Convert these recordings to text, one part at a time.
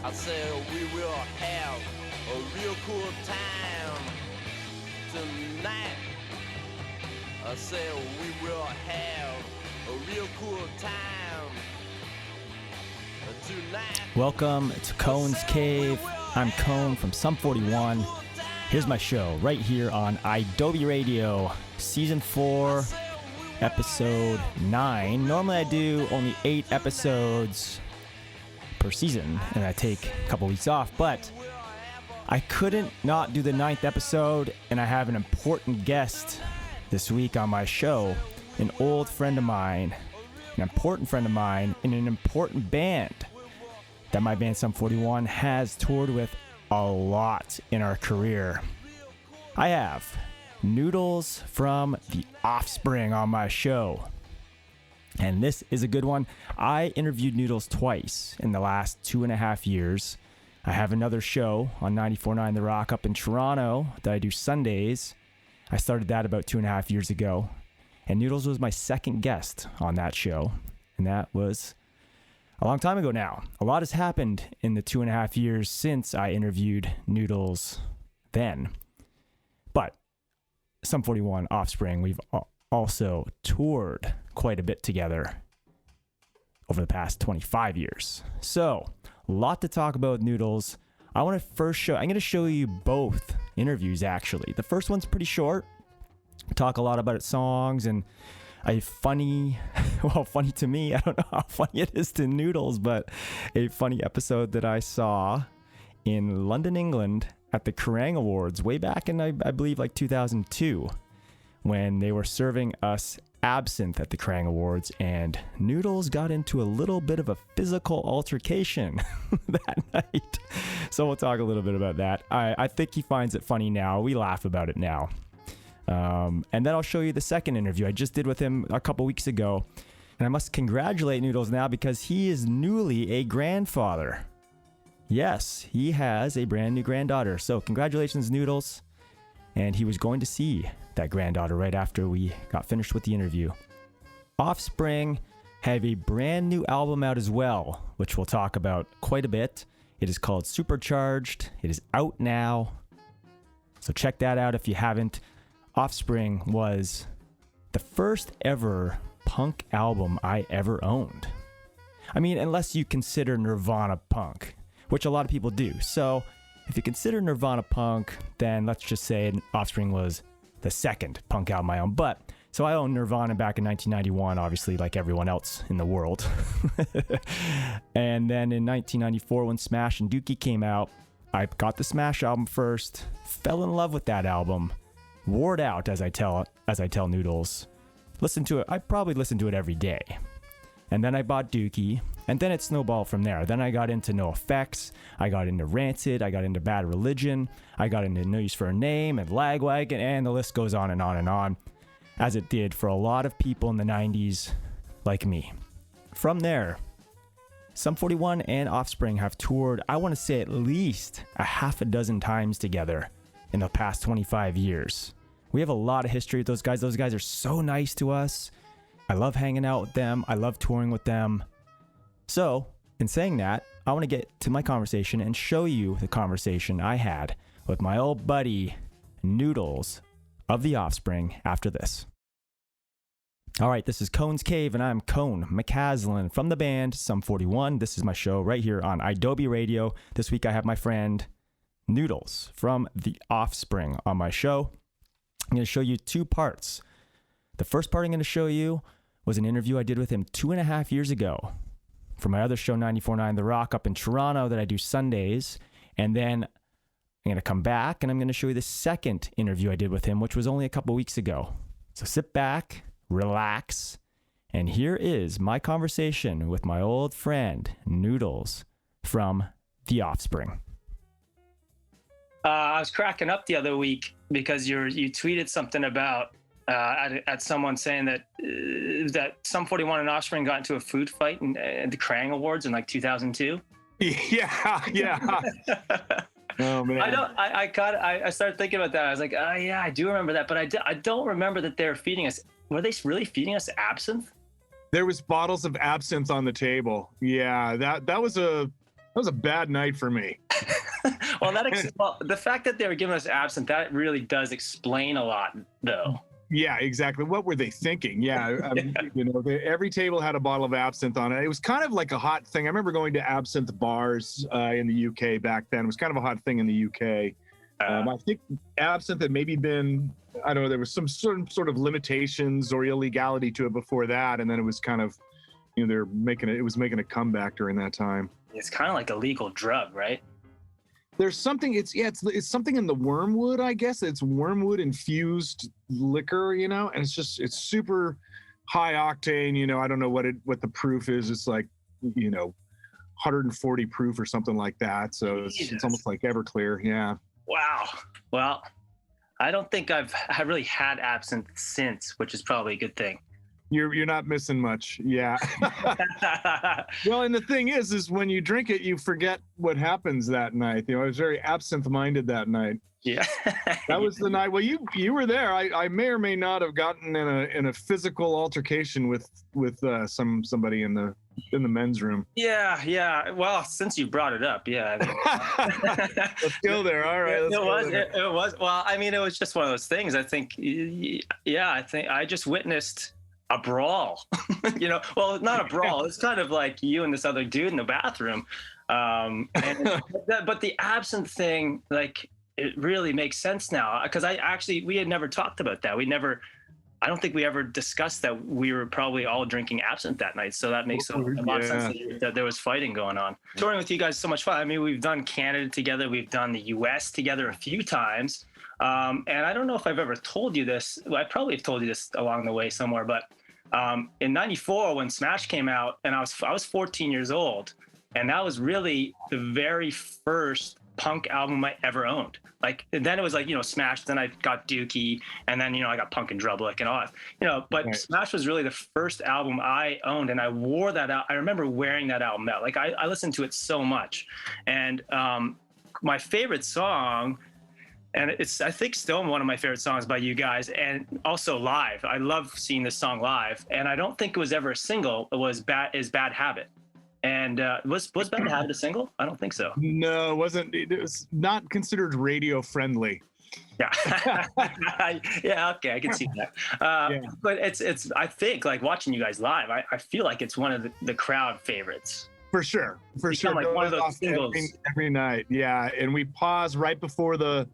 I said we will have a real cool time tonight. I said we will have a real cool time tonight. Welcome to Cone's Cave. I'm Cone from Sum 41. Here's my show right here on Adobe Radio, Season 4, Episode 9. Normally I do only 8 episodes per season, and I take a couple weeks off, but I couldn't not do the 9th episode, and I have an important guest this week on my show, an old friend of mine, an important friend of mine, in an important band that my band Sum 41 has toured with a lot in our career. I have Noodles from the Offspring on my show. And this is a good one. I interviewed Noodles twice in the last 2.5 years. I have another show on 94.9 The Rock up in Toronto that I do Sundays. I started that about 2.5 years ago. And Noodles was my second guest on that show. And that was a long time ago now. A lot has happened in the 2.5 years since I interviewed Noodles then. But Sum 41, Offspring, we've also toured quite a bit together over the past 25 years. So, a lot to talk about with Noodles. I'm going to show you both interviews actually. The first one's pretty short. We talk a lot about songs and a funny to me, I don't know how funny it is to Noodles, but a funny episode that I saw in London, England at the Kerrang Awards way back in, I believe, like 2002, when they were serving us absinthe at the Kerrang Awards, and Noodles got into a little bit of a physical altercation that night. So we'll talk a little bit about that. I think he finds it funny now. We laugh about it now. And then I'll show you the second interview I just did with him a couple weeks ago. And I must congratulate Noodles now because he is newly a grandfather. Yes, he has a brand new granddaughter. So congratulations, Noodles. And he was going to see that granddaughter right after we got finished with the interview. Offspring have a brand new album out as well, which we'll talk about quite a bit. It is called Supercharged. It is out now. So check that out if you haven't. Offspring was the first ever punk album I ever owned. I mean, unless you consider Nirvana punk, which a lot of people do. So if you consider Nirvana punk, then let's just say Offspring was the second punk album I owned. But so I owned Nirvana back in 1991, obviously, like everyone else in the world. And then in 1994, when Smash and Dookie came out, I got the Smash album first, fell in love with that album, wore it out, as I tell Noodles. Listened to it. I probably listened to it every day. And then I bought Dookie, and then it snowballed from there. Then I got into NoFX, I got into Rancid, I got into Bad Religion, I got into No Use for a Name and Lagwagon, and the list goes on and on and on, as it did for a lot of people in the 90s like me. From there, Sum 41 and Offspring have toured, I want to say, at least a half a dozen times together in the past 25 years. We have a lot of history with those guys. Those guys are so nice to us. I love hanging out with them. I love touring with them. So, in saying that, I want to get to my conversation and show you the conversation I had with my old buddy, Noodles of the Offspring, after this. All right, this is Cone's Cave, and I'm Cone McCaslin from the band Sum 41. This is my show right here on Adobe Radio. This week I have my friend Noodles from the Offspring on my show. I'm going to show you 2 parts. The first part I'm going to show you was an interview I did with him 2.5 years ago for my other show, 94.9 The Rock, up in Toronto, that I do Sundays. And then I'm going to come back and I'm going to show you the second interview I did with him, which was only a couple weeks ago. So sit back, relax, and here is my conversation with my old friend, Noodles, from The Offspring. I was cracking up the other week because you tweeted something about at someone saying that Sum 41 and Offspring got into a food fight at the Kerrang Awards in like 2002. Yeah. Oh man. I started thinking about that. I was like, oh yeah, I do remember that, but I don't remember that they were feeding us. Were they really feeding us absinthe? There was bottles of absinthe on the table. Yeah, that was a was a bad night for me. Well, well, the fact that they were giving us absinthe, that really does explain a lot, though. Yeah, exactly. What were they thinking? Yeah, I mean, every table had a bottle of absinthe on it. It was kind of like a hot thing. I remember going to absinthe bars in the UK back then. It was kind of a hot thing in the UK. I think absinthe had maybe been, I don't know, there was some sort of limitations or illegality to it before that, and then it was kind of, they're it was making a comeback during that time. It's kind of like a legal drug, right? There's something, it's something in the wormwood, I guess. It's wormwood infused liquor, and it's super high octane, I don't know what the proof is. It's like, 140 proof or something like that. So it's almost like Everclear. Yeah. Wow. Well, I don't think I've really had absinthe since, which is probably a good thing. You're not missing much. Yeah. Well, and the thing is when you drink it, you forget what happens that night. I was very absinthe-minded that night. Yeah. That was the night. Well, you were there. I may or may not have gotten in a physical altercation with somebody in the men's room. Yeah. Well, since you brought it up, yeah. Let's go there. All right. It was. Well, I mean, it was just one of those things. I think. Yeah, I think I just witnessed a brawl. Well, not a brawl. It's kind of like you and this other dude in the bathroom. But the absinthe thing, like, it really makes sense now, because we had never talked about that. I don't think we ever discussed that we were probably all drinking absinthe that night. So that makes a lot of sense that there was fighting going on. Touring with you guys is so much fun. I mean, we've done Canada together. We've done the US together a few times. And I don't know if I've ever told you this. Well, I probably have told you this along the way somewhere, but in '94 when Smash came out, and I was 14 years old, and that was really the very first punk album I ever owned. Like, and then it was like, Smash, then I got Dookie, and then, I got Punk and Drublick and all that, but right. Smash was really the first album I owned, and I wore that out. I remember wearing that album out. Like, I listened to it so much. And my favorite song, and it's, I think, still one of my favorite songs by you guys, and also live. I love seeing this song live, and I don't think it was ever a single. It was Bad Habit. And was Bad Habit a single? I don't think so. No, it wasn't. It was not considered radio friendly. Yeah. Yeah. Okay, I can see that. But it's. I think, like, watching you guys live, I feel like it's one of the crowd favorites. For sure. Like one of those singles every night. Yeah, and we pause right before the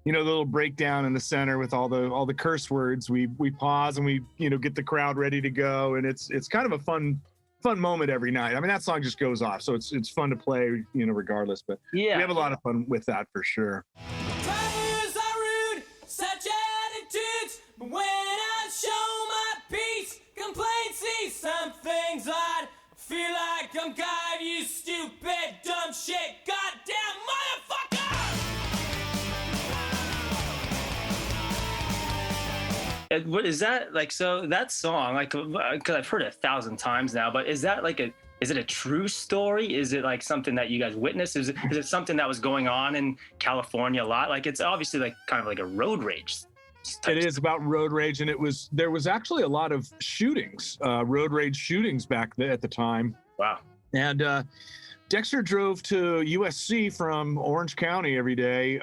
little breakdown in the center with all the curse words. We pause and we get the crowd ready to go, and it's kind of a fun moment every night. I mean, that song just goes off, so it's fun to play, regardless. But yeah, we have a lot of fun with that for sure. Drivers are rude, such attitudes, but when I show my peace, complaints see some things odd. Feel like I'm God, you stupid, dumb shit, goddamn motherfucker! What is that like? So that song, like, because I've heard it 1,000 times now, but is that like is it a true story? Is it like something that you guys witnessed? Is it something that was going on in California a lot? Like, it's obviously like kind of like a road rage. It is about road rage, and there was actually a lot of shootings, road rage shootings back at the time. Wow. And Dexter drove to USC from Orange County every day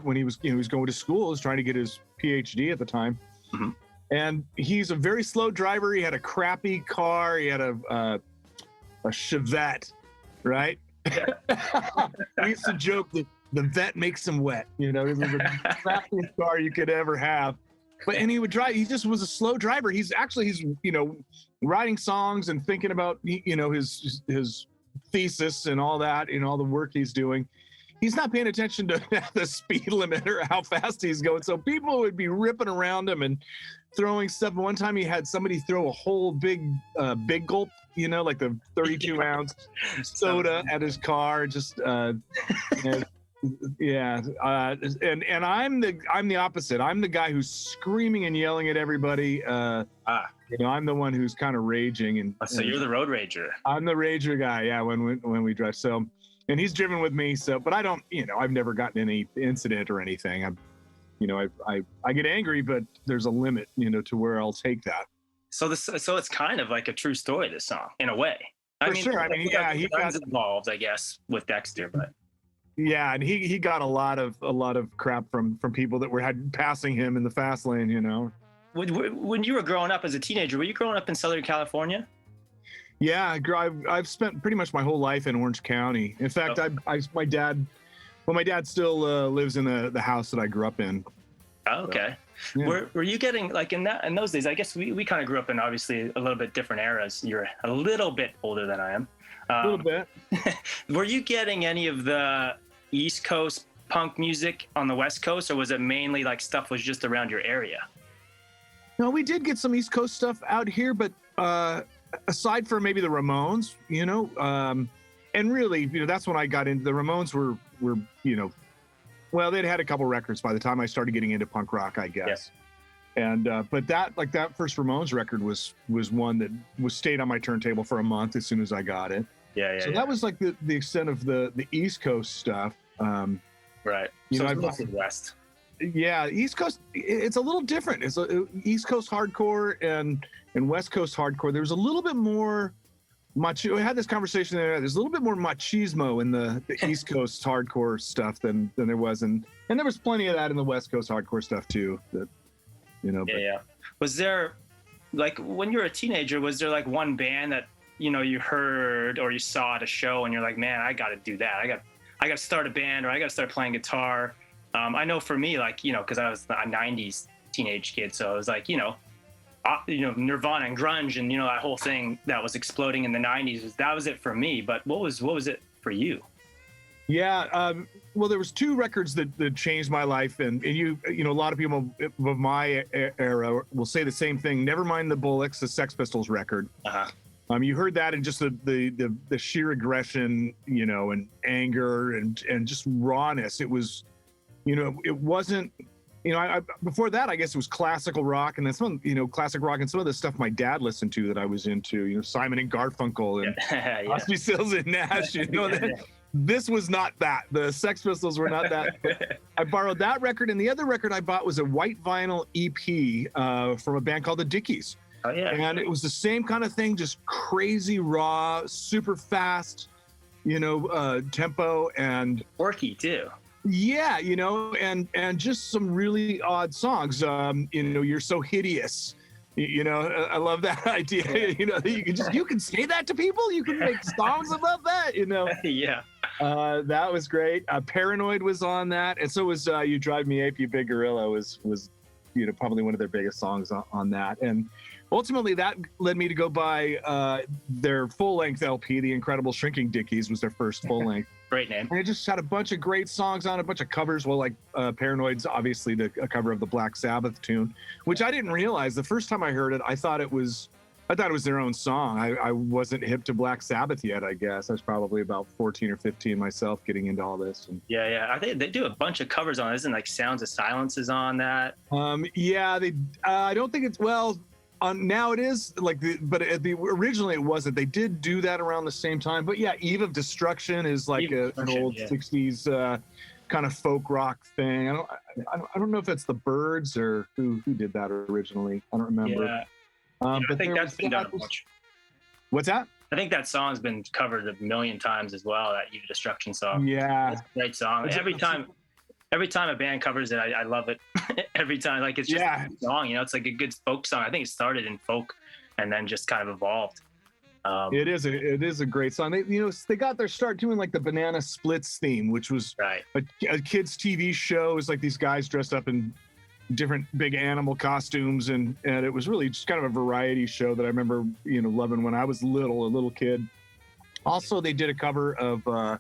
when he was going to school. He was trying to get his PhD at the time. Mm-hmm. And he's a very slow driver. He had a crappy car. He had a Chevette, right? We used to joke that the vet makes him wet. It was the crappiest car you could ever have. And he would drive. He just was a slow driver. He's writing songs and thinking about his thesis and all that, all the work he's doing. He's not paying attention to the speed limit or how fast he's going. So people would be ripping around him and throwing stuff. One time he had somebody throw a whole big gulp, like the 32-ounce soda at his car. Just yeah. And I'm the opposite. I'm the guy who's screaming and yelling at everybody. I'm the one who's kind of raging. So you're the road rager. I'm the rager guy. Yeah. When we drive. So. And he's driven with me, but I don't, I've never gotten any incident or anything. I get angry, but there's a limit, to where I'll take that. So it's kind of like a true story, this song, in a way. I For mean, sure. I mean, yeah, he got involved, I guess, with Dexter, but yeah, and he got a lot of crap from people that had passing him in the fast lane. You know. When you were growing up as a teenager, were you growing up in Southern California? Yeah, I've spent pretty much my whole life in Orange County. In fact, my dad still lives in the house that I grew up in. Oh, okay. So, yeah. Were you getting like in those days? I guess we kind of grew up in obviously a little bit different eras. You're a little bit older than I am. A little bit. Were you getting any of the East Coast punk music on the West Coast, or was it mainly like stuff was just around your area? No, we did get some East Coast stuff out here, but aside from maybe the Ramones, you know, and really, you know, that's when I got into the Ramones were, you know, well, they'd had a couple records by the time I started getting into punk rock, I guess. Yes. And but that first Ramones record was one that stayed on my turntable for a month as soon as I got it. Yeah. So that was like the extent of the East Coast stuff. Right. You so know, it's mostly West. Yeah, East Coast. It's a little different. It's East Coast hardcore and West Coast hardcore. There's a little bit more we had this conversation there. There's a little bit more machismo in the East Coast hardcore stuff than there was, and there was plenty of that in the West Coast hardcore stuff too. That, you know. Yeah. Was there, like, when you were a teenager, was there like one band that, you know, you heard or you saw at a show and you're like, man, I got to do that. I got to start a band, or I got to start playing guitar. I know for me, like, you know, because I was a 90s teenage kid, so I was like, you know, Nirvana and grunge and, you know, that whole thing that was exploding in the 90s, that was it for me. But what was it for you? Yeah, well, there was two records that changed my life, and you know, a lot of people of my era will say the same thing. Never mind the Bullocks, the Sex Pistols record. Uh-huh. You heard that in just the sheer aggression, you know, and anger and just rawness. It was, you know, it wasn't, you know, I before that, I guess it was classical rock, and then some, you know, classic rock and some of the stuff my dad listened to that I was into, you know, Simon and Garfunkel and Crosby, Stills and Nash, you know. This was not that. The Sex Pistols were not that. I borrowed that record, and the other record I bought was a white vinyl EP from a band called the Dickies. Oh, yeah. And it was the same kind of thing, just crazy raw, super fast, you know, tempo, and quirky too. Yeah, you know, and just some really odd songs. You know, You're So Hideous. You know, I love that idea. You know, you can say that to people. You can make songs about that. You know. Yeah. That was great. Paranoid was on that, and so was You Drive Me Ape, You Big Gorilla was you know, probably one of their biggest songs on that. And ultimately, that led me to go buy their full-length LP, The Incredible Shrinking Dickies was their first full-length. Great name. And it just had a bunch of great songs on it, a bunch of covers. Well, like Paranoid's obviously a cover of the Black Sabbath tune, which I didn't realize. The first time I heard it, I thought it was their own song. I wasn't hip to Black Sabbath yet, I guess. I was probably about 14 or 15 myself getting into all this. And, yeah. I think they do a bunch of covers on it. Isn't like Sounds of Silence is on that? Yeah, they. I don't think it's, well, now it is, like, but originally it wasn't. They did do that around the same time. But yeah, Eve of Destruction is like an old 60s kind of folk rock thing. I don't know if it's the Byrds or who did that originally. I don't remember. Yeah. But I think that's been done a bunch. What's that? I think that song's been covered a million times as well, that Eve of Destruction song. Yeah. It's a great song. Every time a band covers it, I love it. Every time. Like, it's just a good song, you know, it's like a good folk song. I think it started in folk and then just kind of evolved. It is a great song. They got their start doing like the Banana Splits theme, which was a kids' TV show. It was like these guys dressed up in different big animal costumes, and it was really just kind of a variety show that I remember, you know, loving when I was a little kid. Also, they did a cover of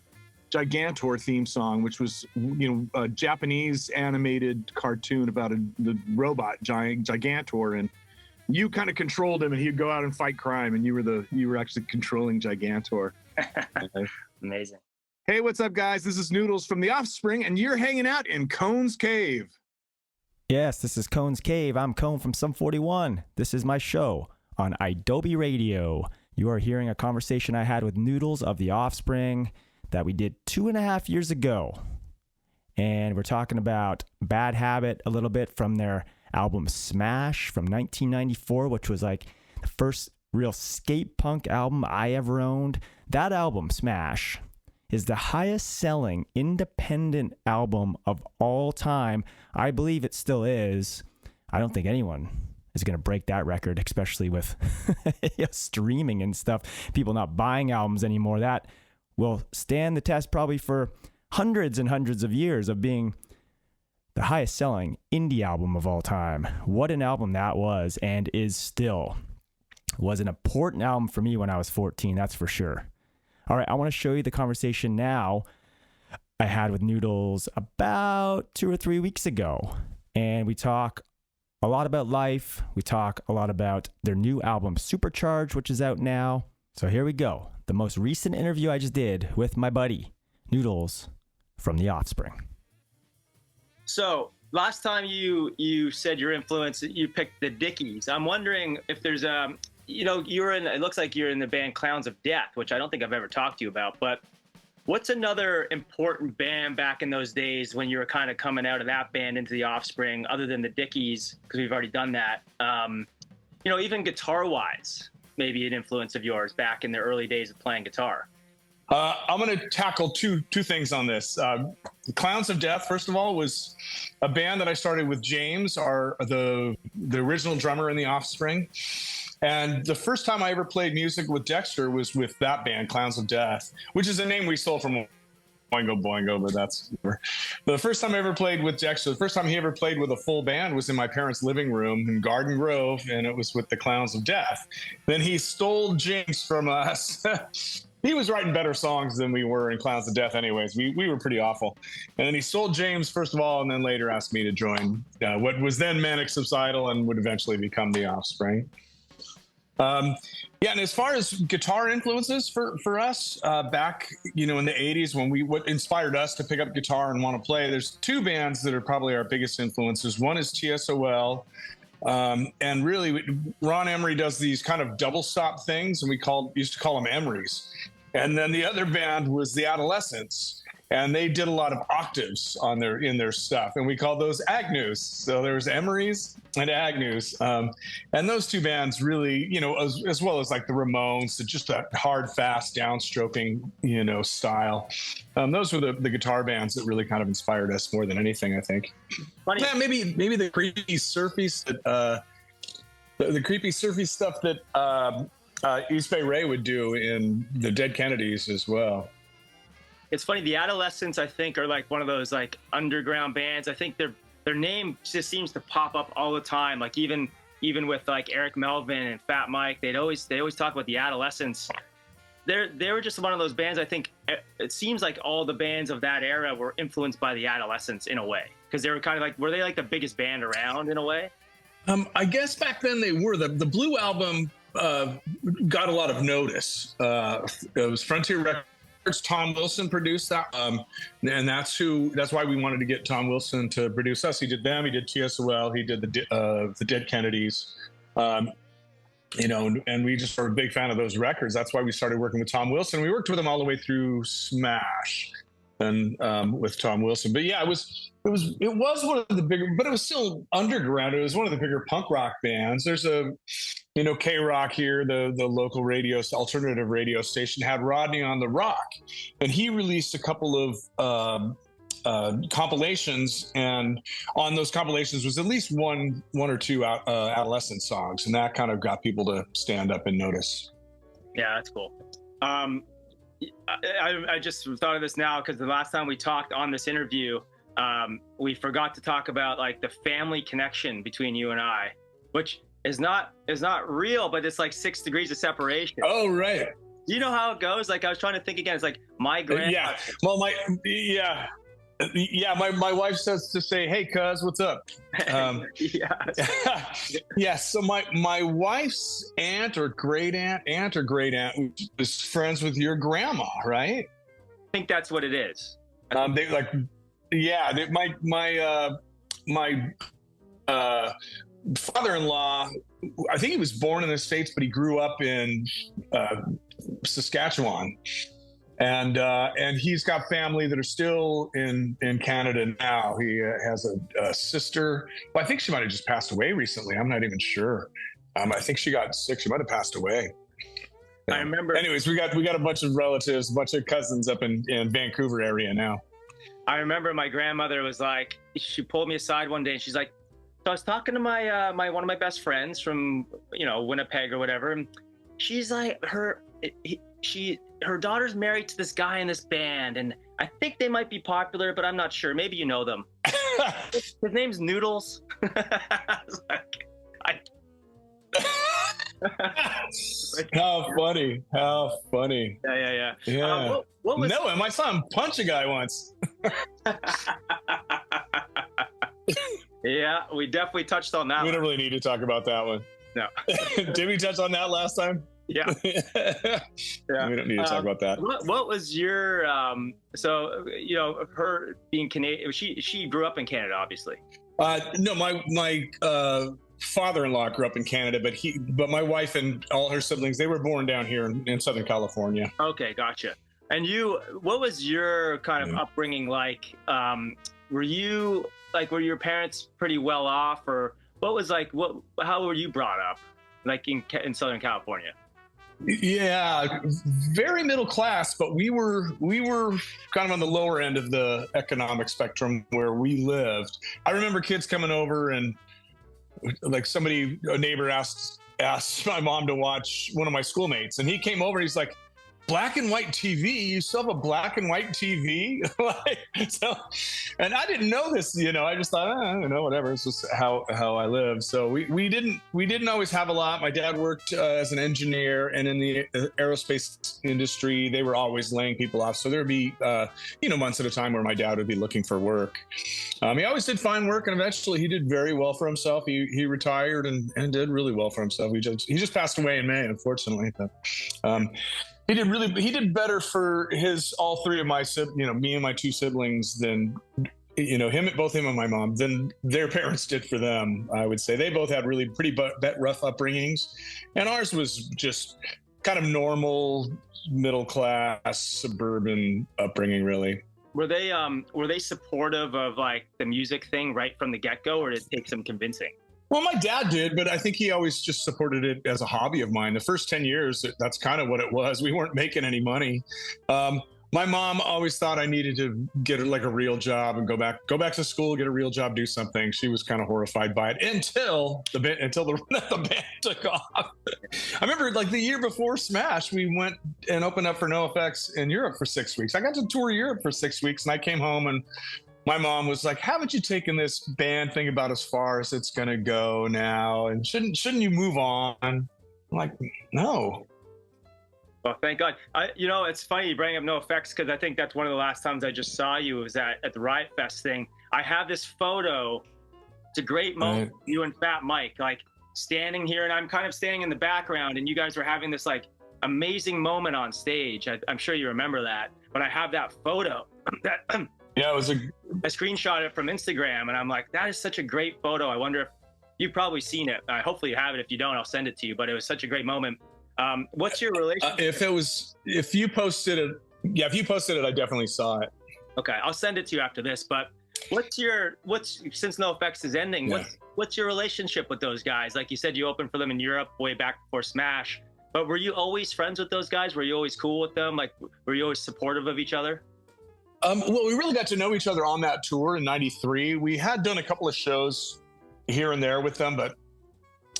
Gigantor theme song, which was, you know, a Japanese animated cartoon about the robot Gigantor, and you kind of controlled him, and he'd go out and fight crime, and you were actually controlling Gigantor. Amazing. Hey, what's up, guys? This is Noodles from The Offspring, and you're hanging out in Cone's Cave. Yes, this is Cone's Cave. I'm Cone from Sum 41. This is my show on Adobe Radio. You are hearing a conversation I had with Noodles of The Offspring that we did 2.5 years ago. And we're talking about Bad Habit a little bit from their album Smash from 1994, which was like the first real skate punk album I ever owned. That album, Smash, is the highest selling independent album of all time. I believe it still is. I don't think anyone is going to break that record, especially with streaming and stuff. People not buying albums anymore. That will stand the test probably for hundreds and hundreds of years of being the highest selling indie album of all time. What an album that was, and is still. Was an important album for me when I was 14, that's for sure. All right, I want to show you the conversation now I had with Noodles about 2 or 3 weeks ago. And we talk a lot about life. We talk a lot about their new album, Supercharged, which is out now. So here we go. The most recent interview I just did with my buddy, Noodles, from the Offspring. So last time you said your influence, you picked the Dickies. I'm wondering if there's it looks like you're in the band Clowns of Death, which I don't think I've ever talked to you about, but what's another important band back in those days when you were kind of coming out of that band into the Offspring, other than the Dickies, because we've already done that, even guitar-wise, maybe an influence of yours back in the early days of playing guitar? I'm going to tackle two things on this. Clowns of Death, first of all, was a band that I started with James, the original drummer in the Offspring. And the first time I ever played music with Dexter was with that band, Clowns of Death, which is a name we stole from Boingo Boingo, but that's... But the first time I ever played with Dexter, the first time he ever played with a full band was in my parents' living room in Garden Grove, and it was with the Clowns of Death. Then he stole James from us. He was writing better songs than we were in Clowns of Death anyways. We were pretty awful. And then he sold James, first of all, and then later asked me to join what was then Manic Subsidal and would eventually become the Offspring. And as far as guitar influences for us back, in the 80s, what inspired us to pick up guitar and want to play, there's two bands that are probably our biggest influences. One is TSOL. And really, Ron Emery does these kind of double stop things, and we used to call them Emerys. And then the other band was the Adolescents, and they did a lot of octaves in their stuff, and we called those Agnews. So there's Emerys and Agnews, and those two bands really, as well as like the Ramones, just that hard, fast downstroking, style. Those were the guitar bands that really kind of inspired us more than anything, I think. Funny. Yeah, maybe the creepy surfy the creepy surfy stuff that East Bay Ray would do in the Dead Kennedys as well. It's funny, the Adolescents, I think, are like one of those like underground bands. I think their name just seems to pop up all the time. Like even with like Eric Melvin and Fat Mike, they always talk about the Adolescents. They were just one of those bands. I think it seems like all the bands of that era were influenced by the Adolescents in a way, because they were kind of like, were they like the biggest band around in a way? I guess back then they were. The Blue album got a lot of notice. It was Frontier Records. Tom Wilson produced that, and that's why we wanted to get Tom Wilson to produce us. He did them. He did TSOL. He did the Dead Kennedys. And we just were a big fan of those records. That's why we started working with Tom Wilson. We worked with him all the way through Smash, and with Tom Wilson. But yeah, it was one of the bigger, but it was still underground. It was one of the bigger punk rock bands. There's K-Rock here, the local alternative radio station, had Rodney on the Rock, and he released a couple of compilations, and on those compilations was at least one or two Adolescent songs, and that kind of got people to stand up and notice. Yeah, that's cool. I just thought of this now because the last time we talked on this interview, we forgot to talk about like the family connection between you and I, which is not real, but it's like 6 degrees of separation. Oh, right. Do you know how it goes? Like I was trying to think again. It's like my grandma. Yeah. Well, my wife says to say, "Hey, cuz, what's up?" Yeah. So my wife's aunt or great aunt was friends with your grandma, right? I think that's what it is. My father-in-law, I think he was born in the States, but he grew up in Saskatchewan. And he's got family that are still in Canada now. He has a sister. Well, I think she might have just passed away recently. I'm not even sure. I think she got sick. She might have passed away. I remember. Anyways, we got a bunch of relatives, a bunch of cousins up in Vancouver area now. I remember my grandmother was like, she pulled me aside one day and she's like, so I was talking to my one of my best friends from, Winnipeg or whatever. And she's like, her daughter's married to this guy in this band, and I think they might be popular, but I'm not sure. Maybe you know them. His name's Noodles. I was like, How funny. Yeah. What was no, and my son punched a guy once. Yeah, we definitely touched on that. We don't really need to talk about that one. No. Did we touch on that last time? Yeah. Yeah. We don't need to talk about that. What was your her being Canadian? She grew up in Canada, obviously. No, my father-in-law grew up in Canada, but my wife and all her siblings, they were born down here in Southern California. Okay, gotcha. And what was your kind of upbringing like? Were your parents pretty well off, or how were you brought up, like in Southern California? Yeah, very middle class, but we were kind of on the lower end of the economic spectrum where we lived. I remember kids coming over and like a neighbor asked my mom to watch one of my schoolmates, and he came over and he's like, black and white TV? You still have a black and white TV? And I didn't know this, I just thought, whatever. It's just how I live. So we didn't always have a lot. My dad worked as an engineer, and in the aerospace industry, they were always laying people off. So there'd be, months at a time where my dad would be looking for work. He always did fine work, and eventually he did very well for himself. He retired and did really well for himself. He just passed away in May, unfortunately. But, he did better for all three of my me and my two siblings than, both him and my mom, than their parents did for them, I would say. They both had really pretty rough upbringings, and ours was just kind of normal, middle class, suburban upbringing, really. Were they supportive of like the music thing right from the get-go, or did it take some convincing? Well, my dad did, but I think he always just supported it as a hobby of mine. The first 10 years, that's kind of what it was. We weren't making any money. My mom always thought I needed to get like a real job and go back to school, get a real job, do something. She was kind of horrified by it until the band took off. I remember like the year before Smash, we went and opened up for NoFX in Europe for 6 weeks. I got to tour Europe for 6 weeks, and I came home and my mom was like, haven't you taken this band thing about as far as it's going to go now? And shouldn't you move on? I'm like, no. Well, thank God. It's funny you bring up NoFX, because I think that's one of the last times I just saw you was at the Riot Fest thing. I have this photo. It's a great moment. Right. You and Fat Mike, like standing here, and I'm kind of standing in the background, and you guys were having this like amazing moment on stage. I'm sure you remember that. But I have that photo. Yeah, I screenshot it from Instagram, and I'm like, that is such a great photo. I wonder if you've probably seen it. Hopefully you have it. If you don't, I'll send it to you. But it was such a great moment. What's your relationship? If you posted it, I definitely saw it. Okay, I'll send it to you after this. But since NoFX is ending, yeah. what's your relationship with those guys? Like you said, you opened for them in Europe way back before Smash. But were you always friends with those guys? Were you always cool with them? Like, were you always supportive of each other? Well, we really got to know each other on that tour in '93. We had done a couple of shows here and there with them, but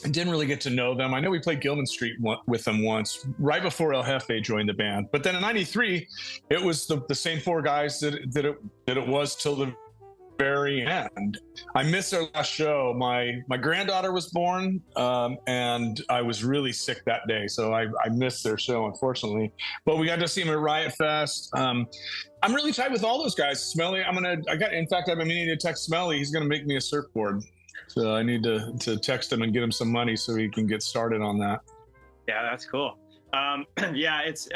didn't really get to know them. I know we played Gilman Street with them once, right before El Jefe joined the band. But then in '93, it was the same four guys that it was till the very end. I missed our last show. My granddaughter was born, and I was really sick that day, so I missed their show, unfortunately. But we got to see them at Riot Fest. I'm really tight with all those guys. Smelly, I've been meaning to text Smelly. He's gonna make me a surfboard, so I need to text him and get him some money so he can get started on that. Yeah, that's cool. Yeah, it's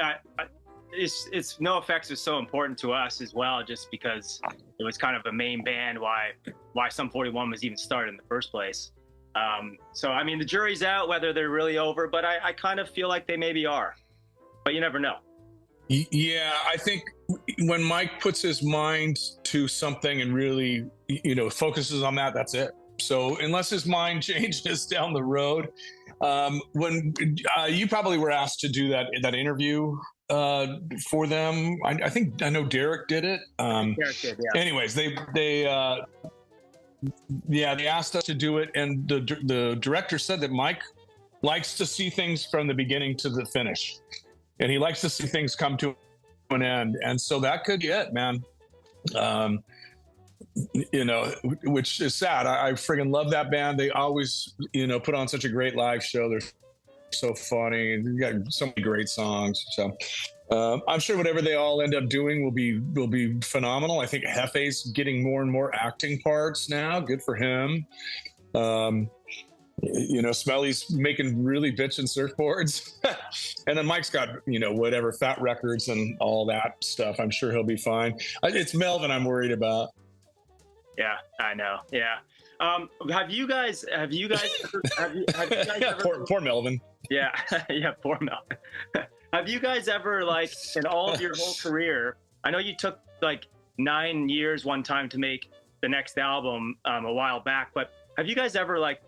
NoFX is so important to us as well, just because it was kind of a main band why Sum 41 was even started in the first place. So I mean, the jury's out whether they're really over, but I kind of feel like they maybe are, but you never know. Yeah, I think when Mike puts his mind to something and really, focuses on that, that's it. So unless his mind changes down the road, When you probably were asked to do that interview for them, I know Derek did it. Derek did, yeah. Anyways, they asked us to do it, and the director said that Mike likes to see things from the beginning to the finish, and he likes to see things come to an end, and so that could be it, man. Which is sad. I friggin' love that band. They always, put on such a great live show. They're so funny, and they've got so many great songs. So I'm sure whatever they all end up doing will be phenomenal. I think Hefe's getting more and more acting parts now. Good for him. Smelly's making really bitchin' surfboards. And then Mike's got, whatever, Fat Records and all that stuff. I'm sure he'll be fine. It's Melvin I'm worried about. Yeah, I know. Yeah. Have you guys ever, poor Melvin. Yeah. Yeah. Poor Melvin. Have you guys ever, like, in all of your whole career, I know you took like 9 years one time to make the next album a while back, but have you guys ever like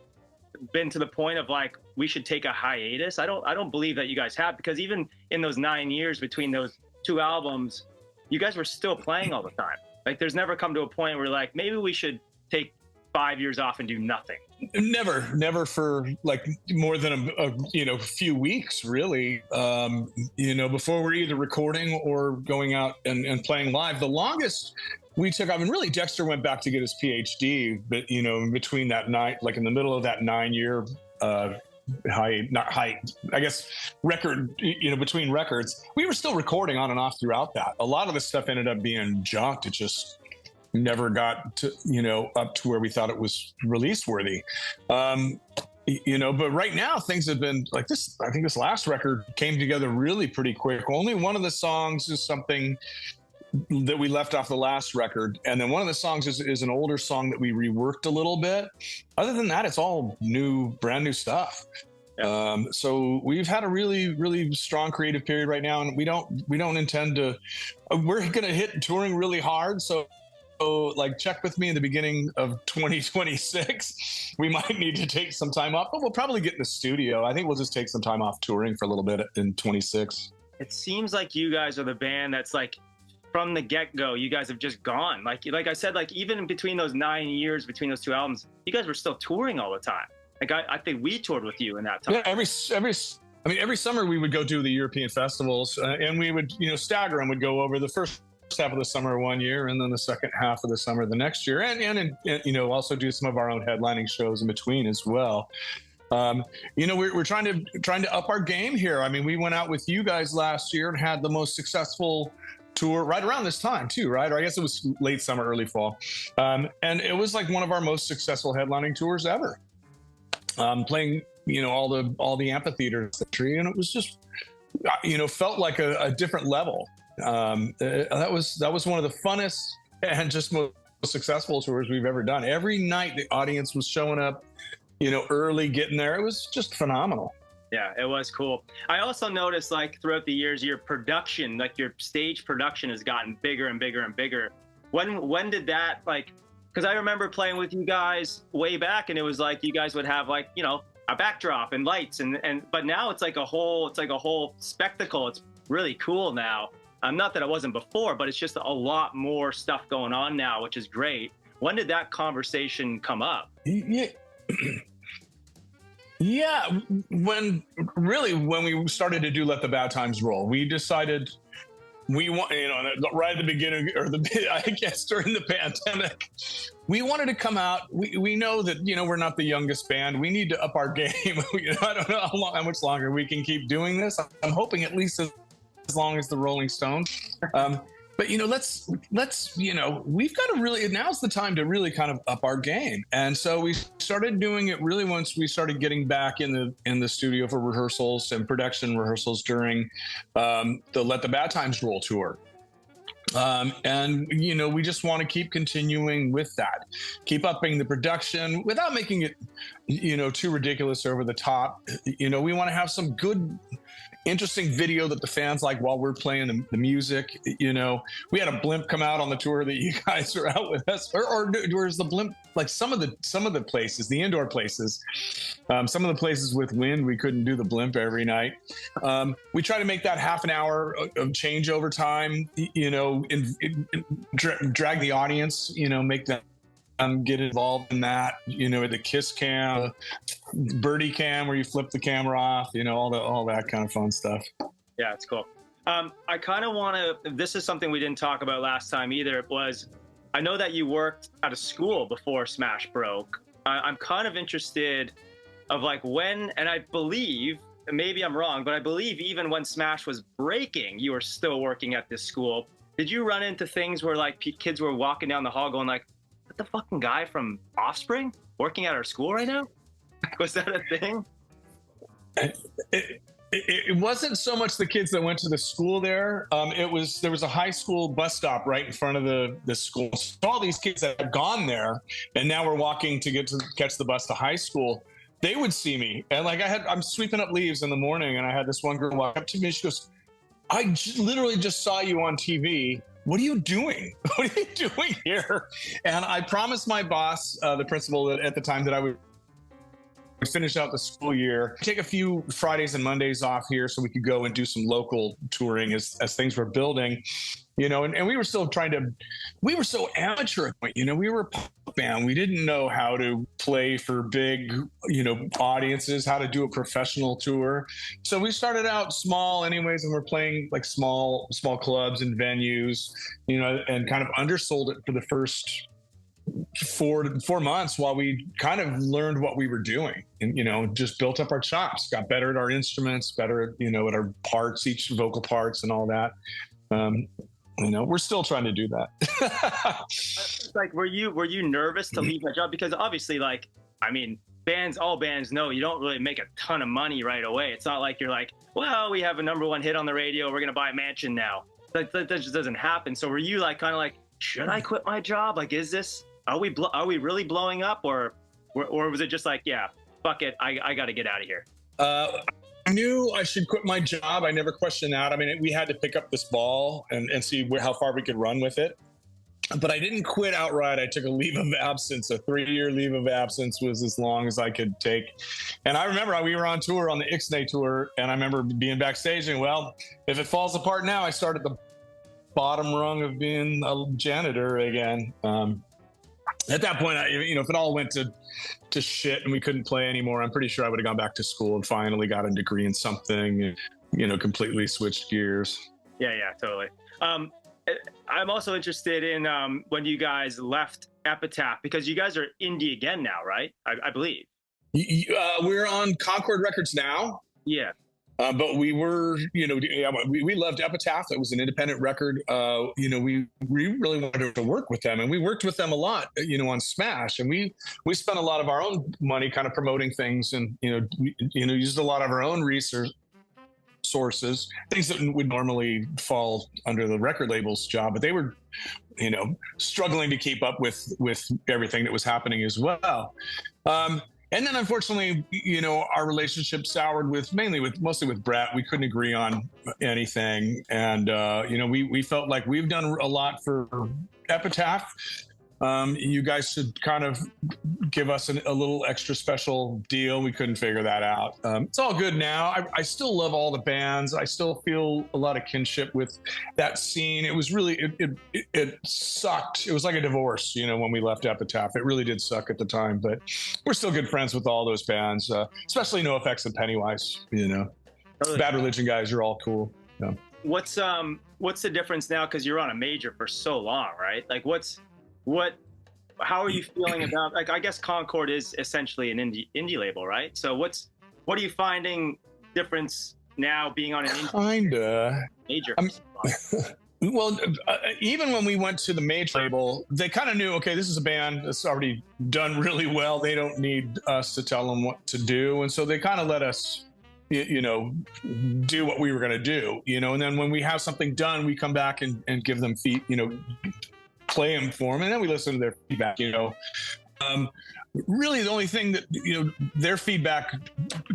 been to the point of like, we should take a hiatus? I don't believe that you guys have, because even in those 9 years between those two albums, you guys were still playing all the time. Like, there's never come to a point where like, maybe we should take 5 years off and do nothing. Never for like more than a few weeks, really. Before we're either recording or going out and playing live. The longest we took, really Dexter went back to get his PhD, but in between that night, like in the middle of that 9 year record, between records, we were still recording on and off throughout that. A lot of the stuff ended up being junked. It just never got to, up to where we thought it was release worthy. But right now things have been like this. I think this last record came together really pretty quick. Only one of the songs is something that we left off the last record. And then one of the songs is an older song that we reworked a little bit. Other than that, it's all brand new stuff. Yeah. So we've had a really, really strong creative period right now, and we don't intend to, we're going to hit touring really hard. So like check with me in the beginning of 2026. We might need to take some time off, but we'll probably get in the studio. I think we'll just take some time off touring for a little bit in 26. It seems like you guys are the band that's like, from the get-go, you guys have just gone. Like I said, like even in between those 9 years, between those two albums, you guys were still touring all the time. Like I think we toured with you in that time. Yeah, every summer we would go do the European festivals, and we would, stagger them. Would go over the first half of the summer one year, and then the second half of the summer the next year, and also do some of our own headlining shows in between as well. We're trying to up our game here. We went out with you guys last year and had the most successful tour right around this time too, right? Or I guess it was late summer, early fall. And it was like one of our most successful headlining tours ever. Playing, all the amphitheaters, and it was just, felt like a different level. That was one of the funnest and just most successful tours we've ever done. Every night the audience was showing up, early, getting there. It was just phenomenal. Yeah, it was cool. I also noticed, like, throughout the years, your production, like your stage production has gotten bigger and bigger and bigger. When did that, like, because I remember playing with you guys way back, and it was like you guys would have like, a backdrop and lights, but now it's like a whole spectacle. It's really cool now. Not that it wasn't before, but it's just a lot more stuff going on now, which is great. When did that conversation come up? Yeah, when we started to do Let the Bad Times Roll, we decided we want, right at the beginning, I guess during the pandemic, we wanted to come out. We know that, we're not the youngest band. We need to up our game. I don't know how much longer we can keep doing this. I'm hoping at least as long as the Rolling Stones. But let's we've got to really, now's the time to really kind of up our game. And so we started doing it really once we started getting back in the studio for rehearsals and production rehearsals during the Let the Bad Times Roll tour. And we just want to keep continuing with that, keep upping the production without making it too ridiculous over the top. We want to have some good, interesting video that the fans like while we're playing the music. We had a blimp come out on the tour that you guys were out with us, or is the blimp like some of the places, the indoor places, some of the places with wind, we couldn't do the blimp every night. We try to make that half an hour of changeover time, drag the audience, make them get involved in that, the kiss cam, birdie cam where you flip the camera off, all that kind of fun stuff. Yeah, it's cool. I kind of want to, this is something we didn't talk about last time either, was I know that you worked at a school before Smash broke. I'm kind of interested of like when, and I believe, maybe I'm wrong, but I believe even when Smash was breaking, you were still working at this school. Did you run into things where like kids were walking down the hall going like, what the fucking guy from Offspring working at our school right now? Was that a thing? It wasn't so much the kids that went to the school there. There was a high school bus stop right in front of the school. So all these kids that had gone there and now were walking to catch the bus to high school, they would see me. And like I'm sweeping up leaves in the morning and I had this one girl walk up to me. She goes, I literally just saw you on TV. What are you doing? What are you doing here? And I promised my boss, the principal at the time, that I would finish out the school year, take a few Fridays and Mondays off here so we could go and do some local touring as things were building, and we were still we were so amateur, we were a punk band. We didn't know how to play for big, audiences, how to do a professional tour. So we started out small anyways, and we're playing like small clubs and venues, and kind of undersold it for the first 4 months while we kind of learned what we were doing and, just built up our chops, got better at our instruments, better at, at our parts, each vocal parts and all that. We're still trying to do that. Like, were you nervous to leave that job? Because obviously, like, all bands know you don't really make a ton of money right away. It's not like you're like, well, we have a #1 hit on the radio, we're going to buy a mansion now. That just doesn't happen. So were you like, kind of like, should I quit my job? Like, are we really blowing up, or was it just like, yeah, fuck it, I got to get out of here? I knew I should quit my job. I never questioned that. We had to pick up this ball and see how far we could run with it. But I didn't quit outright. I took a leave of absence. A 3-year leave of absence was as long as I could take. And I remember we were on tour on the Ixnay tour, and I remember being backstage and, well, if it falls apart now, I start at the bottom rung of being a janitor again. At that point, if it all went to shit and we couldn't play anymore, I'm pretty sure I would have gone back to school and finally got a degree in something, completely switched gears. Yeah, totally. I'm also interested in when you guys left Epitaph, because you guys are indie again now, right? I believe. We're on Concord Records now. Yeah. But we were, we loved Epitaph. It was an independent record. We really wanted to work with them, and we worked with them a lot, on Smash. And we spent a lot of our own money kind of promoting things, and used a lot of our own sources, things that would normally fall under the record label's job, but they were, struggling to keep up with everything that was happening as well. And then, unfortunately, our relationship soured mostly with Brett. We couldn't agree on anything. And, we felt like we've done a lot for Epitaph. You guys should kind of give us a little extra special deal. We couldn't figure that out. It's all good now. I still love all the bands. I still feel a lot of kinship with that scene. It was really, it sucked. It was like a divorce, when we left Epitaph. It really did suck at the time, but we're still good friends with all those bands, especially NoFX and Pennywise, Totally. Bad Religion guys are all cool. Yeah. What's the difference now? Cause you're on a major for so long, right? Like how are you feeling about, like, I guess Concord is essentially an indie label, right? So what are you finding difference now being on an indie major? Well, even when we went to the major label, they kind of knew, okay, this is a band that's already done really well. They don't need us to tell them what to do. And so they kind of let us, do what we were going to do, and then when we have something done, we come back and give them play them for them, and then we listen to their feedback. Really, the only thing that their feedback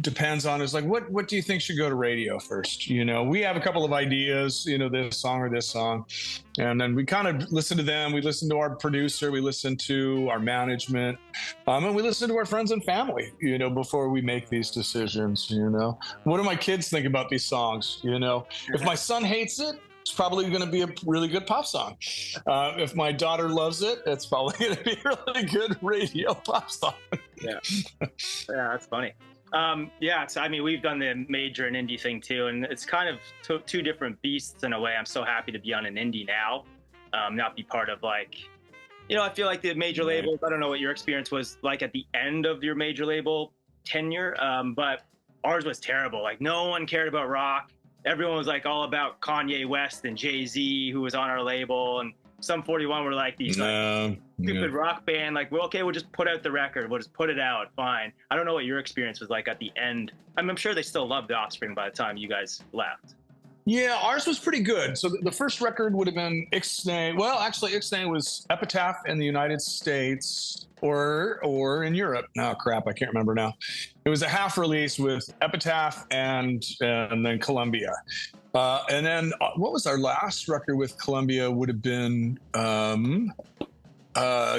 depends on is like, what do you think should go to radio first? You know, we have a couple of ideas, you know, this song or this song. And then we kind of listen to them. We listen to our producer. We listen to our management. And we listen to our friends and family, you know, before we make these decisions, you know. What do my kids think about these songs? You know, if my son hates it, it's probably going to be a really good pop song. If my daughter loves it, it's probably going to be a really good radio pop song. Yeah, that's funny. So I mean, we've done the major and indie thing too, and it's kind of two different beasts in a way. I'm so happy to be on an indie now, not be part of like, you know, I feel like the major labels. I don't know what your experience was like at the end of your major label tenure, but ours was terrible. Like no one cared about rock. Everyone was like all about Kanye West and Jay-Z, who was on our label, and Sum 41 were like these stupid rock band. Like, well, okay, we'll just put out the record. We'll just put it out. Fine. I don't know what your experience was like at the end. I'm sure they still loved the Offspring by the time you guys left. Yeah, ours was pretty good. So the first record would have been Ixnay. Well, actually, Ixnay was Epitaph in the United States or in Europe. Oh, crap, I can't remember now. It was a half release with Epitaph and then Columbia. And then what was our last record with Columbia would have been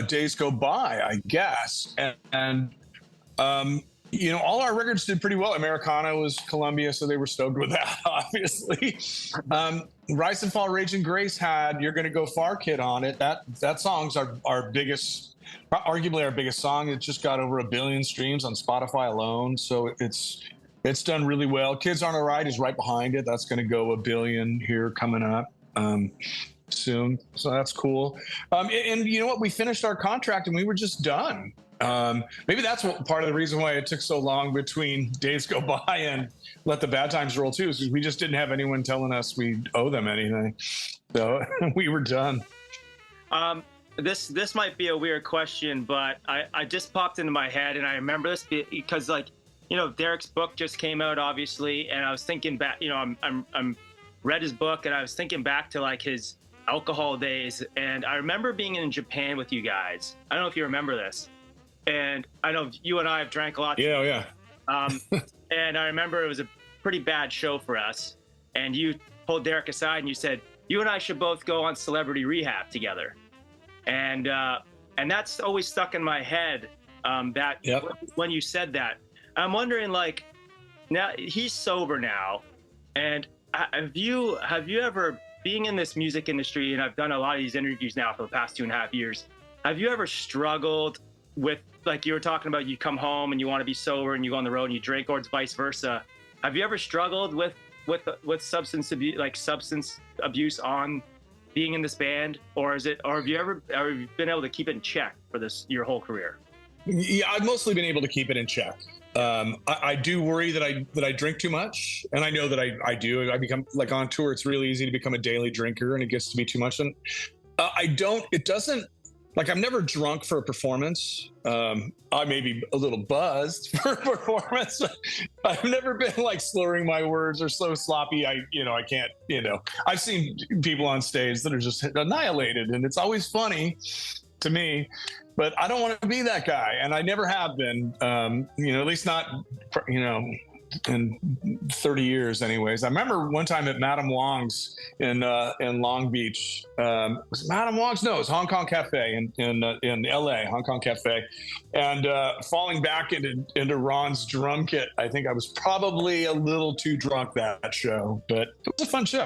Days Go By, I guess. And you know, all our records did pretty well. Americana was Columbia, so they were stoked with that, obviously. Rise and Fall, Raging Grace had You're Gonna Go Far Kid on it. That song's our biggest, arguably our biggest song. It just got over 1 billion streams on Spotify alone, so it's done really well. Kids Aren't Alright is right behind it. That's gonna go 1 billion here coming up soon, so that's cool. And you know what? We finished our contract and we were just done. Maybe that's part of the reason why it took so long between Days Go By and Let the Bad Times Roll too, is we just didn't have anyone telling us we owe them anything. So we were done. This might be a weird question, but I just popped into my head, and I remember this because, like, you know, Derek's book just came out, obviously, and I was thinking back. You know, I'm read his book, and I was thinking back to like his alcohol days, and I remember being in Japan with you guys. I don't know if you remember this. And I know you and I have drank a lot. Yeah. And I remember it was a pretty bad show for us. And you pulled Derek aside and you said, you and I should both go on Celebrity Rehab together. And that's always stuck in my head, when you said that. I'm wondering, like, now he's sober now. And have you ever, being in this music industry, and I've done a lot of these interviews now for the past 2.5 years, have you ever struggled with, like you were talking about, you come home and you want to be sober and you go on the road and you drink, or it's vice versa. Have you ever struggled with substance abuse on being in this band, or have you been able to keep it in check for your whole career? Yeah, I've mostly been able to keep it in check. I do worry that I drink too much, and I know that I do. I become, like, on tour, it's really easy to become a daily drinker, and it gets to be too much. And like, I'm never drunk for a performance. I may be a little buzzed for a performance. I've never been like slurring my words or so sloppy. I can't, I've seen people on stage that are just annihilated, and it's always funny to me, but I don't want to be that guy. And I never have been, at least not, in 30 years anyways. I remember one time at Madame Wong's in Long Beach. Was it Madame Wong's? No, it was Hong Kong Cafe in LA, Hong Kong Cafe. And falling back into Ron's drum kit. I think I was probably a little too drunk that show, but it was a fun show.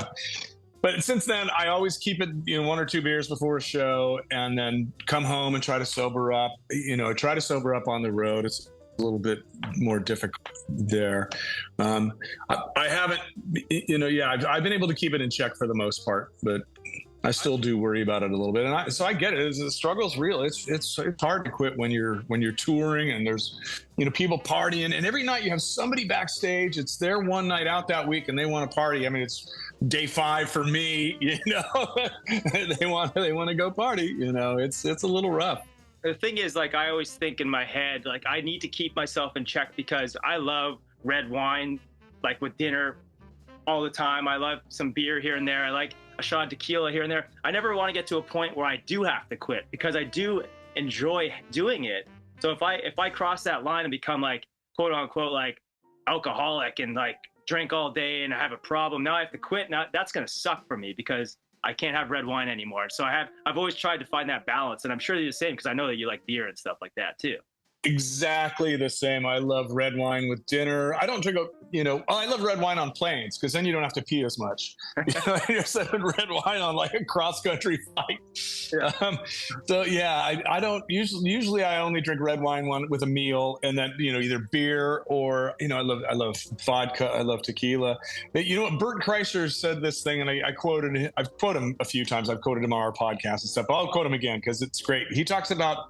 But since then, I always keep it, 1 or 2 beers before a show, and then come home and try to sober up. Try to sober up on the road. It's a little bit more difficult there. I haven't, I've been able to keep it in check for the most part, but I still do worry about it a little bit. And so I get it. The struggle's real. It's hard to quit when you're touring and there's, people partying, and every night you have somebody backstage. It's their one night out that week and they want to party. I mean, it's day 5 for me, they want to go party, it's a little rough. The thing is, like, I always think in my head, like, I need to keep myself in check because I love red wine, like, with dinner all the time. I love some beer here and there. I like a shot of tequila here and there. I never want to get to a point where I do have to quit because I do enjoy doing it. So if I cross that line and become, like, quote unquote, like, alcoholic and like drink all day and I have a problem. Now I have to quit. Now that's going to suck for me because I can't have red wine anymore. So I've always tried to find that balance, and I'm sure you're the same because I know that you like beer and stuff like that too. Exactly the same. I love red wine with dinner. I don't drink, I love red wine on planes because then you don't have to pee as much. You're sipping red wine on like a cross-country flight. Yeah. I don't usually I only drink red wine with a meal, and then, either beer or, I love vodka. I love tequila. What Bert Kreischer said this thing, and I've quoted him a few times. I've quoted him on our podcast and stuff. But I'll quote him again because it's great. He talks about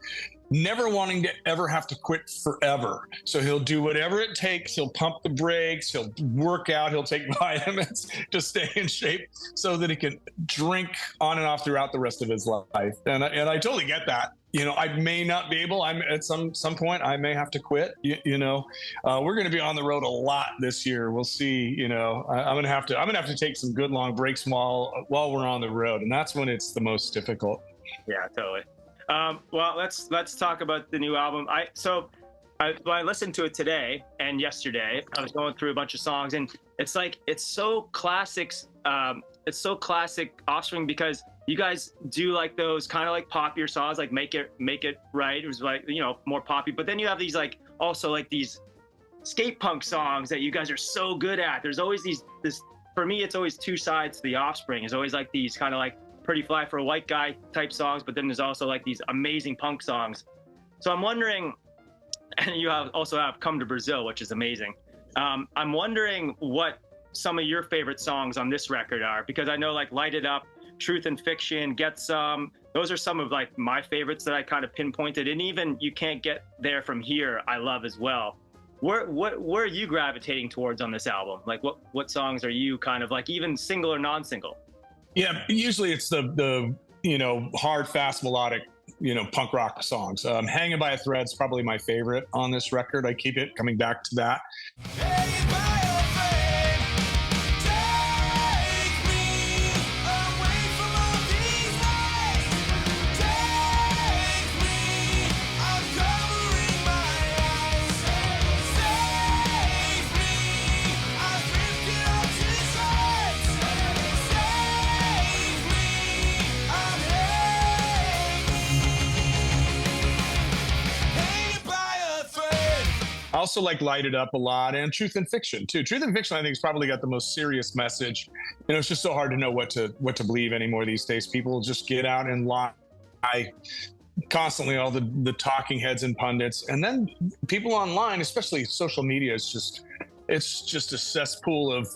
never wanting to ever have to quit forever. So he'll do whatever it takes. He'll pump the brakes. He'll work out. He'll take vitamins to stay in shape so that he can drink on and off throughout the rest of his life. And I totally get that. I may not be able. I'm at some point I may have to quit. We're going to be on the road a lot this year. We'll see. I'm going to have to take some good long breaks while we're on the road, and that's when it's the most difficult. Yeah, totally. Well, let's talk about the new album. When I listened to it today and yesterday, I was going through a bunch of songs, and it's so classics. It's so classic Offspring because you guys do like those kind of like poppier songs, like Make It Right. It was like, more poppy, but then you have these like also like these skate punk songs that you guys are so good at. There's always this for me, it's always two sides to the Offspring. It's always like these kind of like Pretty Fly for a White Guy type songs, but then there's also like these amazing punk songs. So I'm wondering, and you also have Come to Brazil, which is amazing. I'm wondering what some of your favorite songs on this record are, because I know like Light It Up, Truth and Fiction, Get Some, those are some of like my favorites that I kind of pinpointed, and even You Can't Get There From Here I love as well. Where are you gravitating towards on this album? Like what songs are you kind of like, even single or non-single? Yeah, usually it's the hard, fast, melodic, punk rock songs. Hanging by a Thread's probably my favorite on this record. I keep it coming back to that. I also like Light It Up a lot, and Truth and Fiction too. Truth and Fiction, I think, has probably got the most serious message. It's just so hard to know what to believe anymore these days. People just get out and lie constantly, all the talking heads and pundits, and then people online, especially social media, it's just a cesspool of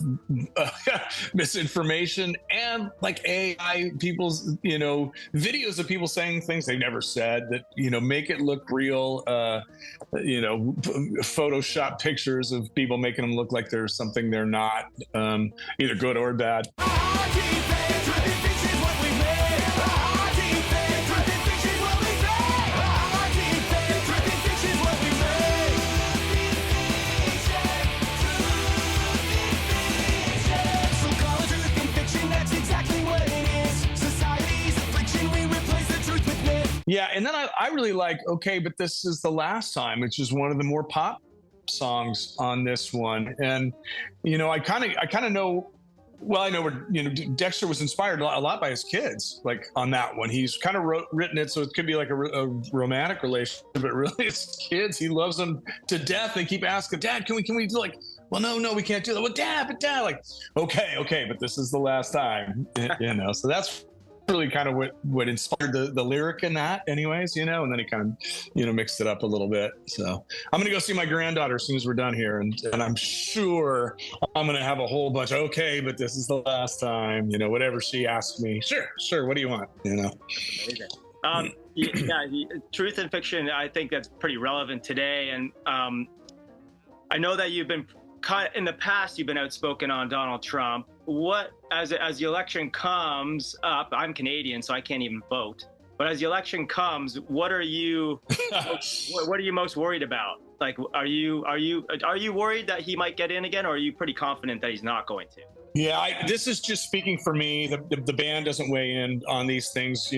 misinformation and like AI, people's, videos of people saying things they never said that, make it look real, Photoshop pictures of people making them look like they're something they're not, either good or bad. Yeah, and then I really like Okay, But This Is the Last Time, which is one of the more pop songs on this one. And I kind of know. Well, I know where Dexter was inspired a lot by his kids, like on that one. He's kind of written it so it could be like a romantic relationship, but really it's kids. He loves them to death. They keep asking, Dad, can we do like? Well, no, we can't do that. Well, Dad, like, okay, but this is the last time, So that's really kind of what inspired the lyric in that anyways, and then he kind of, mixed it up a little bit. So I'm going to go see my granddaughter as soon as we're done here. And I'm sure I'm going to have a whole bunch of, okay, but this is the last time, whatever she asks me. Sure. What do you want? Truth and Fiction, I think that's pretty relevant today. And I know that you've been in the past, you've been outspoken on Donald Trump. What, as the election comes up, I'm Canadian, so I can't even vote. But as the election comes, what are you most worried about? Like, are you worried that he might get in again, or are you pretty confident that he's not going to? Yeah, this is just speaking for me. The band doesn't weigh in on these things.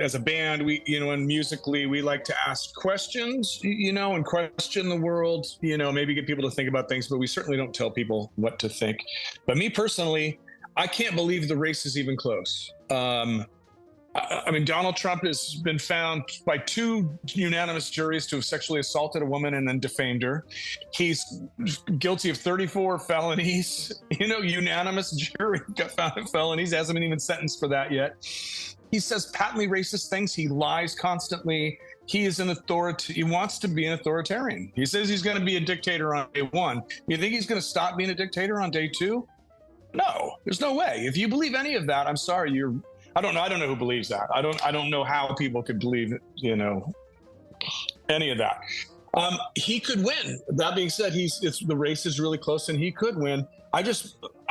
As a band, we, and musically, we like to ask questions, and question the world, maybe get people to think about things, but we certainly don't tell people what to think. But me personally, I can't believe the race is even close. I mean, Donald Trump has been found by 2 unanimous juries to have sexually assaulted a woman and then defamed her. He's guilty of 34 felonies. Unanimous jury got found in felonies. Hasn't been even sentenced for that yet. He says patently racist things. He lies constantly. He is he wants to be an authoritarian. He says he's going to be a dictator on day 1. You think he's going to stop being a dictator on day 2? No, there's no way. If you believe any of that, I'm sorry, I don't know who believes that. I don't know how people could believe, any of that. He could win. That being said, the race is really close and he could win. I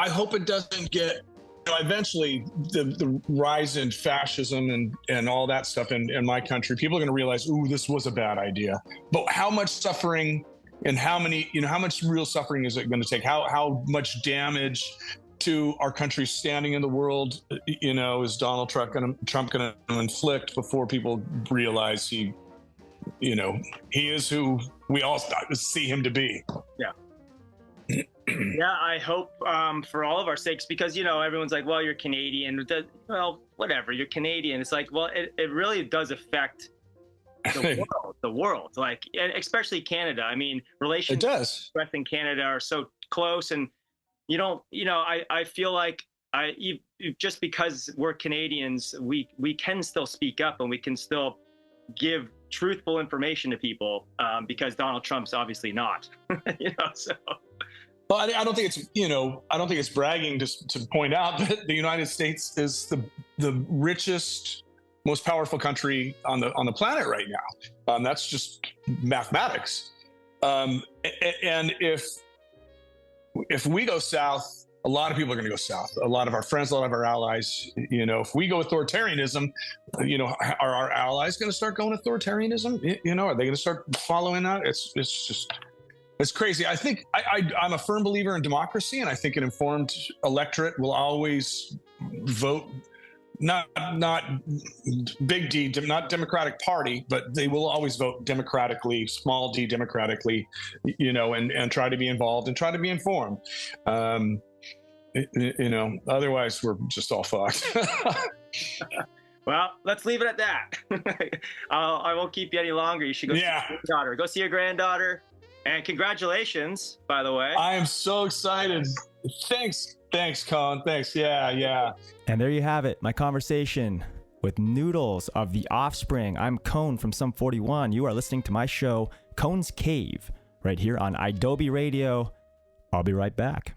hope it doesn't get, eventually the rise in fascism and all that stuff in my country, people are going to realize, ooh, this was a bad idea. But how much suffering and how much real suffering is it going to take? How much damage to our country's standing in the world, is Donald Trump going to inflict before people realize he is who we all see him to be? Yeah. Yeah, I hope for all of our sakes, because, everyone's like, well, you're Canadian. Well, whatever, you're Canadian. It's like, well, it really does affect the world, like, and especially Canada. I mean, relations in Canada are so close, and I feel like just because we're Canadians, we can still speak up and we can still give truthful information to people, because Donald Trump's obviously not, so. Well, I don't think it's bragging to point out that the United States is the richest, most powerful country on the planet right now. That's just mathematics. And if we go south, a lot of people are going to go south. A lot of our friends, a lot of our allies, if we go authoritarianism, are our allies going to start going authoritarianism? Are they going to start following that? It's crazy. I think I'm a firm believer in democracy, and I think an informed electorate will always vote not big D, not Democratic Party, but they will always vote democratically, small d democratically, and try to be involved and try to be informed. Otherwise we're just all fucked. Well, let's leave it at that. I won't keep you any longer. You should go see your granddaughter. Go see your granddaughter. And congratulations, by the way. I am so excited. Thanks, Colin. Thanks. Yeah. And there you have it, my conversation with Noodles of the Offspring. I'm Cone from Sum 41. You are listening to my show, Cone's Cave, right here on Adobe Radio. I'll be right back.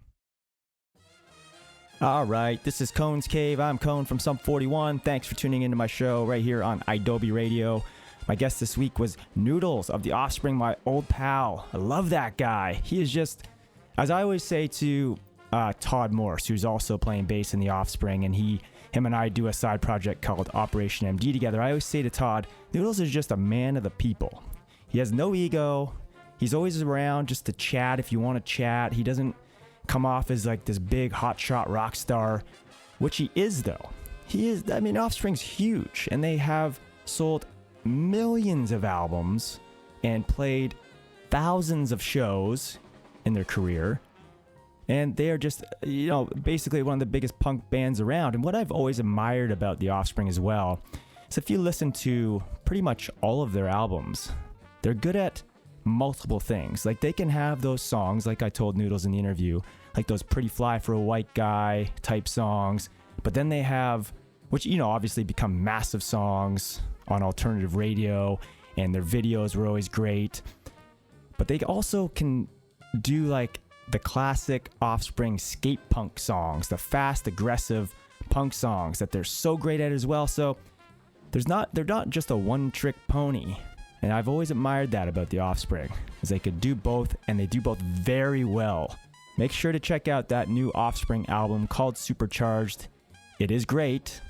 All right, this is Cone's Cave. I'm Cone from Sum 41. Thanks for tuning into my show right here on Adobe Radio. My guest this week was Noodles of the Offspring, my old pal. I love that guy. He is just, as I always say to Todd Morse, who's also playing bass in the Offspring, and him and I do a side project called Operation MD together. I always say to Todd, Noodles is just a man of the people. He has no ego. He's always around just to chat if you want to chat. He doesn't come off as like this big hotshot rock star, which he is though. Offspring's huge, and they have sold millions of albums and played thousands of shows in their career, and they are just basically one of the biggest punk bands around. And what I've always admired about the Offspring as well is if you listen to pretty much all of their albums, they're good at multiple things. Like, they can have those songs, like I told Noodles in the interview, like those Pretty Fly for a White Guy type songs, but then they have, which obviously become massive songs on alternative radio, and their videos were always great. But they also can do like the classic Offspring skate punk songs, the fast, aggressive punk songs that they're so great at as well. So they're not just a one-trick pony. And I've always admired that about the Offspring, is they could do both, and they do both very well. Make sure to check out that new Offspring album called Supercharged. It is great.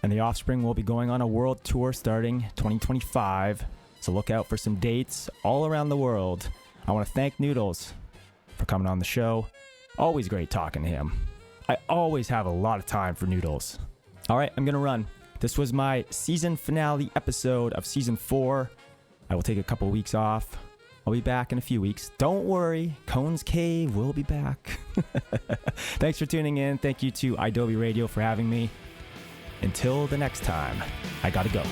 And the Offspring will be going on a world tour starting 2025. So look out for some dates all around the world. I want to thank Noodles for coming on the show. Always great talking to him. I always have a lot of time for Noodles. All right, I'm going to run. This was my season finale episode of season 4. I will take a couple weeks off. I'll be back in a few weeks. Don't worry, Cone's Cave will be back. Thanks for tuning in. Thank you to Adobe Radio for having me. Until the next time, I gotta go.